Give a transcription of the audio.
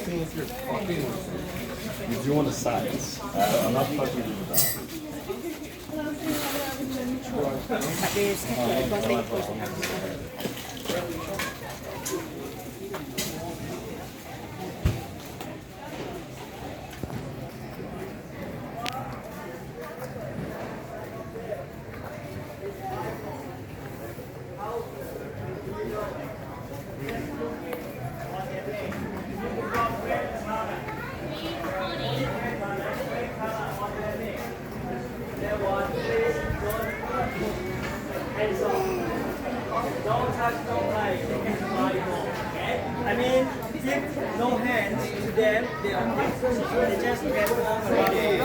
seeing if you're fucking with me. You want the sides. I'm not fucking with that. Tapi saya kuasa ikut. Don't touch, don't play. I mean, give no hands to them. They just get warm already.